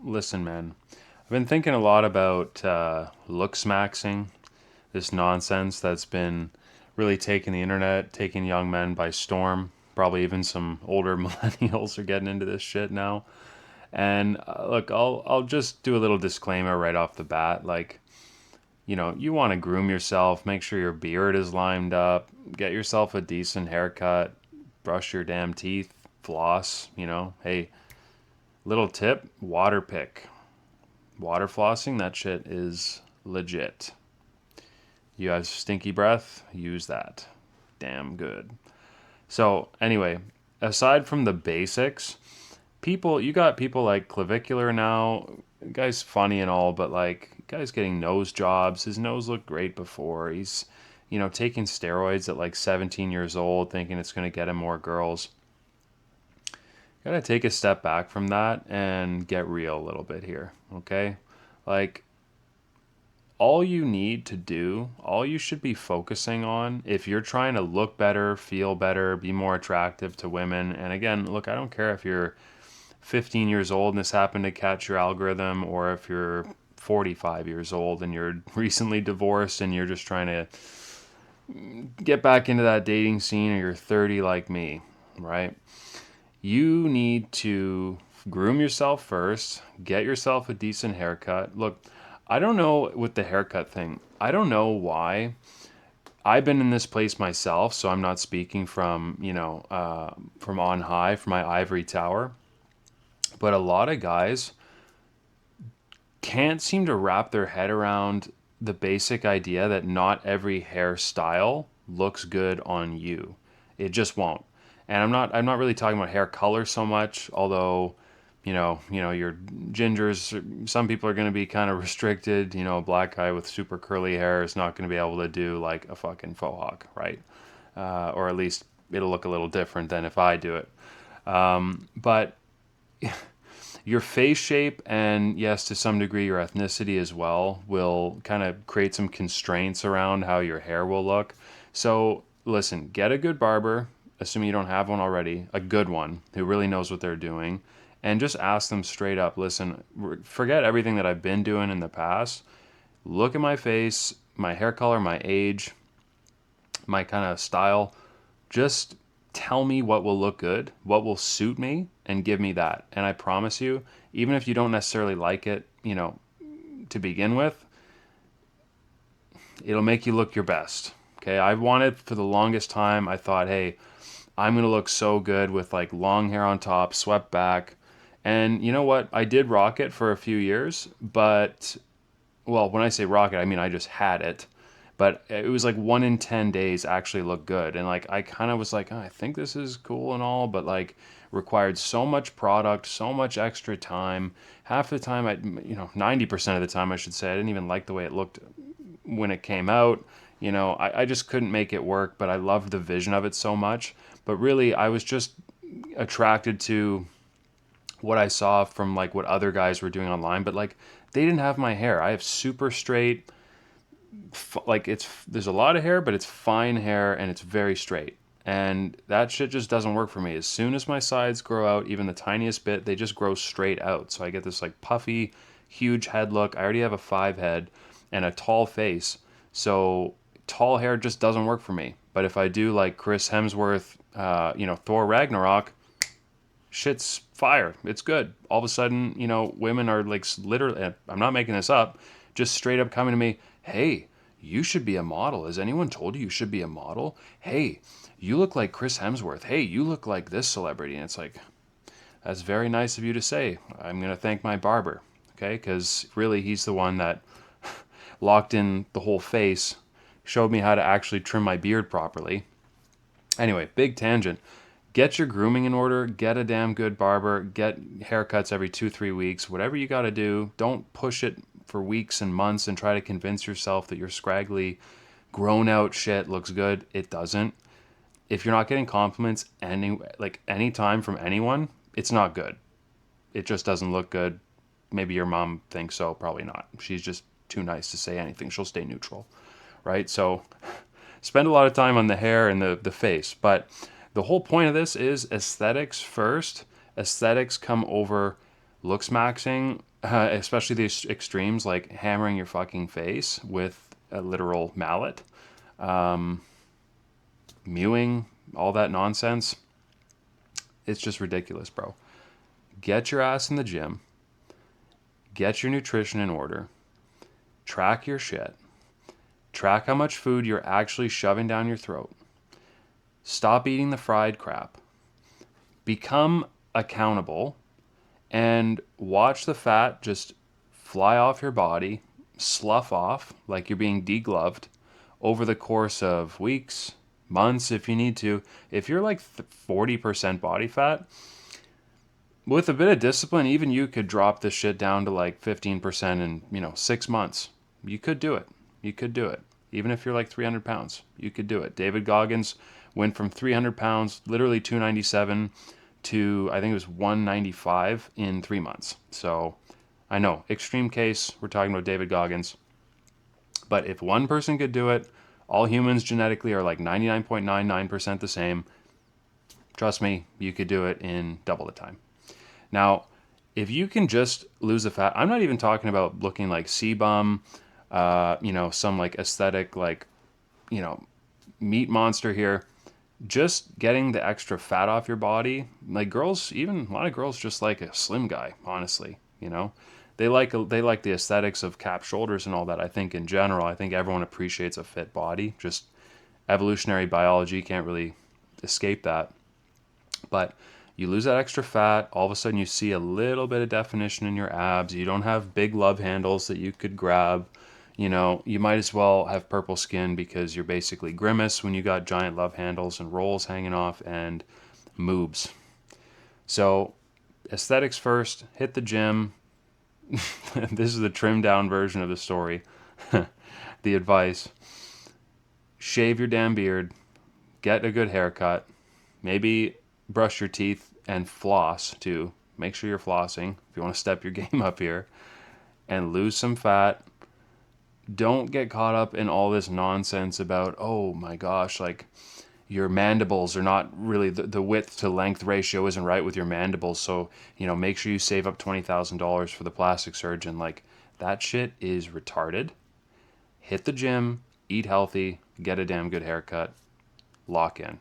listen, man, I've been thinking a lot about looksmaxing, this nonsense that's been really taking the internet, taking young men by storm. Probably even some older millennials are getting into this shit now. And look, I'll just do a little disclaimer right off the bat. Like, you want to groom yourself, make sure your beard is lined up, get yourself a decent haircut, brush your damn teeth, floss. Hey, little tip: water pick. Water flossing, that shit is legit. You have stinky breath, use that. Damn good. So, anyway, aside from the basics, you got people like Clavicular now. The guy's funny and all, but like, guy's getting nose jobs. His nose looked great before. He's, taking steroids at like 17 years old, thinking it's going to get him more girls. Gotta take a step back from that and get real a little bit here, okay? Like, all you should be focusing on, if you're trying to look better, feel better, be more attractive to women, and again, look, I don't care if you're 15 years old and this happened to catch your algorithm, or if you're 45 years old and you're recently divorced and you're just trying to get back into that dating scene, or you're 30 like me, right? You need to groom yourself first, get yourself a decent haircut. Look, I don't know with the haircut thing. I don't know why. I've been in this place myself, so I'm not speaking from, from on high, from my ivory tower. But a lot of guys can't seem to wrap their head around the basic idea that not every hairstyle looks good on you. It just won't. And I'm not really talking about hair color so much, although your gingers, some people are going to be kind of restricted. A black guy with super curly hair is not going to be able to do like a fucking faux hawk, right? Or at least it'll look a little different than if I do it. But your face shape, and yes, to some degree your ethnicity as well, will kind of create some constraints around how your hair will look. So listen, get a good barber, assuming you don't have one already, a good one who really knows what they're doing, and just ask them straight up, listen, forget everything that I've been doing in the past. Look at my face, my hair color, my age, my kind of style. Just tell me what will look good, what will suit me, and give me that. And I promise you, even if you don't necessarily like it, to begin with, it'll make you look your best. Okay, I wanted for the longest time, I thought, hey, I'm gonna look so good with like long hair on top, swept back. And you know what? I did rock it for a few years, but well, when I say rock it, I mean I just had it. But it was like 1 in 10 days actually looked good. And like I kind of was like, oh, I think this is cool and all, but like required so much product, so much extra time. Half the time 90% of the time I should say, I didn't even like the way it looked when it came out. I just couldn't make it work, but I loved the vision of it so much. But really, I was just attracted to what I saw from like what other guys were doing online. But like, they didn't have my hair. I have super straight, like there's a lot of hair, but it's fine hair and it's very straight. And that shit just doesn't work for me. As soon as my sides grow out, even the tiniest bit, they just grow straight out. So I get this like puffy, huge head look. I already have a 5 head and a tall face. So tall hair just doesn't work for me. But if I do like Chris Hemsworth, Thor Ragnarok, shit's fire. It's good. All of a sudden, women are like literally, I'm not making this up, just straight up coming to me, hey, you should be a model. Has anyone told you should be a model? Hey, you look like Chris Hemsworth. Hey, you look like this celebrity. And it's like, that's very nice of you to say. I'm going to thank my barber, okay? Because really, he's the one that locked in the whole face, showed me how to actually trim my beard properly. Anyway, big tangent. Get your grooming in order, get a damn good barber, get haircuts every 2, 3 weeks, whatever you got to do. Don't push it for weeks and months and try to convince yourself that your scraggly, grown out shit looks good. It doesn't. If you're not getting compliments any time from anyone, it's not good. It just doesn't look good. Maybe your mom thinks so, probably not. She's just too nice to say anything. She'll stay neutral, right? So spend a lot of time on the hair and the face, but the whole point of this is aesthetics first. Aesthetics come over looks maxing. especially these extremes like hammering your fucking face with a literal mallet, mewing, all that nonsense. It's just ridiculous, bro. Get your ass in the gym, get your nutrition in order, track your shit, track how much food you're actually shoving down your throat, stop eating the fried crap, become accountable, and watch the fat just fly off your body, slough off like you're being degloved over the course of weeks, months if you need to. If you're like 40% body fat, with a bit of discipline, even you could drop this shit down to like 15% in, 6 months. You could do it. You could do it. Even if you're like 300 pounds, you could do it. David Goggins went from 300 pounds, literally 297, to I think it was 195 in 3 months. So I know, extreme case, we're talking about David Goggins. But if one person could do it, all humans genetically are like 99.99% the same. Trust me, you could do it in double the time. Now, if you can just lose the fat, I'm not even talking about looking like sebum, some like aesthetic, like, you know, meat monster here. Just getting the extra fat off your body, like girls, even a lot of girls just like a slim guy, honestly, they like the aesthetics of cap shoulders and all that. I think in general, I think everyone appreciates a fit body. Just evolutionary biology can't really escape that. But you lose that extra fat, all of a sudden you see a little bit of definition in your abs. You don't have big love handles that you could grab. You might as well have purple skin because you're basically Grimace when you got giant love handles and rolls hanging off and moobs. So, aesthetics first, hit the gym. This is the trimmed down version of the story. The advice: shave your damn beard, get a good haircut, maybe brush your teeth and floss too. Make sure you're flossing if you want to step your game up here, and lose some fat. Don't get caught up in all this nonsense about, oh my gosh, like your mandibles are not really the width to length ratio isn't right with your mandibles. So, make sure you save up $20,000 for the plastic surgeon. Like, that shit is retarded. Hit the gym, eat healthy, get a damn good haircut, lock in.